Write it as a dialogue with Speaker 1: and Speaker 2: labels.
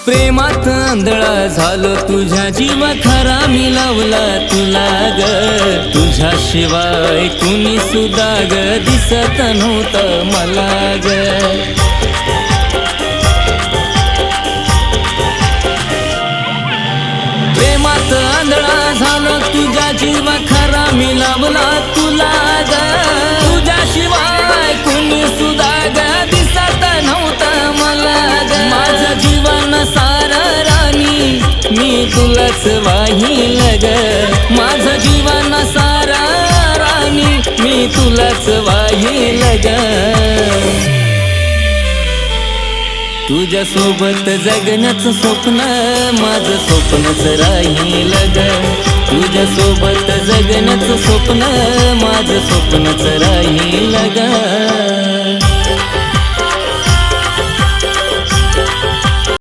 Speaker 1: प्रेमात आंधळा झालो तुझ्या जीवा खरा मी लावला तुला ग तुझ्याशिवाय कुणी सुद्धा ग दिसत नव्हतं मला ग प्रेमात आंधळा झालो तुझ्या जीवा खरा मी लावला तुला ग तुझ्याशिवाय कुणी सुद्धा ग दिसत नव्हतं मला ग माझं जीवन सारा राणी मी तुलाच वाहील ग माझं जीवन सारा राणी मी तुलाच वाहील ग तुझ्या सोबत जगण्याचं स्वप्न माझं स्वप्नच राहील ग तुझ्या सोबत जगण्याचं स्वप्न माझं स्वप्नच राहील ग